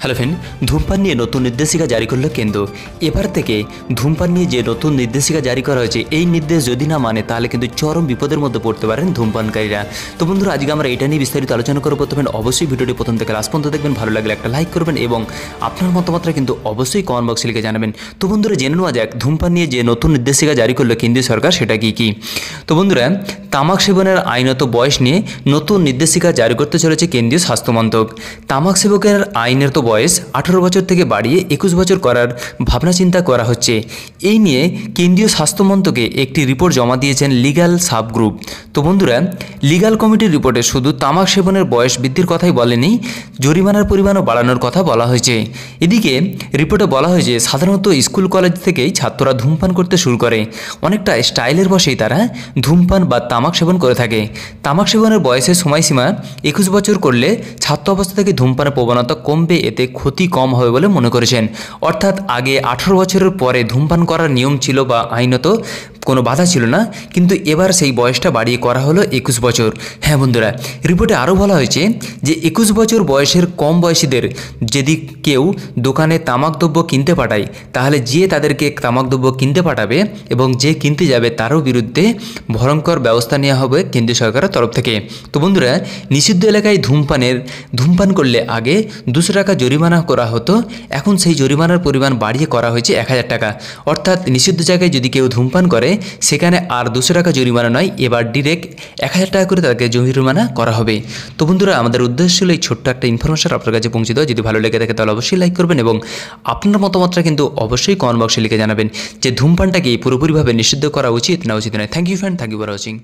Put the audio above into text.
Hello friend, ধূমপান নিয়ে নতুন নির্দেশিকা জারি করল কেন্দ্র। এবার থেকে ধূমপান নিয়ে যে নতুন নির্দেশিকা জারি করা হয়েছে, এই নির্দেশ যদি না মানে তাহলে কিন্তু চরম বিপদের মধ্যে পড়তে পারেন ধূমপানকারীরা। তো বন্ধুরা, আজকে আমরা এটা নিয়ে বিস্তারিত আলোচনা করবো। তবে অবশ্যই ভিডিওটি প্রথম থেকে লাস্ট পর্যন্ত দেখবেন। ভালো লাগলে একটা লাইক করবেন এবং আপনার মতামতটা কিন্তু অবশ্যই কমেন্ট বক্সে লিখে জানাবেন। তো বন্ধুরা, জেনে নেওয়া যাক ধূমপান নিয়ে যে নতুন নির্দেশিকা জারি করলো কেন্দ্রীয় সরকার, সেটা কি। তো বন্ধুরা, তামাক সেবনের আইনত বয়স নিয়ে নতুন নির্দেশিকা জারি করতে চলেছে কেন্দ্রীয় স্বাস্থ্য মন্ত্রক। তামাক সেবকের আইনের তো বয়স 18 বছর থেকে বাড়িয়ে 21 বছর করার ভাবনা চিন্তা করা হচ্ছে। এই নিয়ে কেন্দ্রীয় স্বাস্থ্য মন্ত্রকে একটি রিপোর্ট জমা দিয়েছেন লিগ্যাল সাব গ্রুপ। তো বন্ধুরা, লিগ্যাল কমিটির রিপোর্টে শুধু তামাক সেবনের বয়স বৃদ্ধির কথাই বলেনি, জরিমানার পরিমাণও বাড়ানোর কথা বলা হয়েছে। এদিকে রিপোর্টে বলা হয়েছে সাধারণত স্কুল কলেজ থেকেই ছাত্ররা ধূমপান করতে শুরু করে। অনেকটা স্টাইলের বশেই তারা ধূমপান বা তামাক সেবন করে থাকে। তামাক সেবনের বয়সের সময়সীমা 21 বছর করলে ছাত্র অবস্থা থেকে ধূমপানের প্রবণতা কমবে, এতে ক্ষতি কম হবে বলে মনে করেছেন। অর্থাৎ আগে 18 বছরের পরে ধূমপান করার নিয়ম ছিল বা আইনত কোনো বাধা ছিল না, কিন্তু এবার সেই বয়সটা বাড়িয়ে করা হলো 21 বছর। হ্যাঁ বন্ধুরা, রিপোর্টে আরও বলা হয়েছে যে 21 বছর বয়সের কম বয়সীদের যদি কেউ দোকানে তামাকদ্রব্য কিনতে পাঠায়, তাহলে যে তাদেরকে তামাকদ্রব্য কিনতে পাঠাবে এবং যে কিনতে যাবে তারও বিরুদ্ধে ভয়ঙ্কর ব্যবস্থা নেওয়া হবে কেন্দ্রীয় সরকারের তরফ থেকে। তো বন্ধুরা, নিষিদ্ধ এলাকায় ধূমপান করলে আগে 200 টাকা জরিমানা করা হতো, এখন সেই জরিমানার পরিমাণ বাড়িয়ে করা হয়েছে 1000 টাকা। অর্থাৎ নিষিদ্ধ জায়গায় যদি কেউ ধূমপান করে সেখানে আর 200 টাকা জরিমানা নয়, এবার ডিরেক্ট 1000 টাকা করে তাকে জরিমানা করা হবে। তো বন্ধুরা, আমাদের উদ্দেশ্য ছিল এই ছোট্ট একটা ইনফরমেশন আপনার কাছে পৌঁছে দেওয়া। যদি ভালো লেগে থাকে তাহলে অবশ্যই লাইক করবেন এবং আপনার মতামতটা কিন্তু অবশ্যই কমেন্ট বক্সে লিখে জানাবেন যে ধূমপানটাকে পুরোপুরিভাবে নিষিদ্ধ করা উচিত না উচিত নয়। Thank you friend, thank you for watching.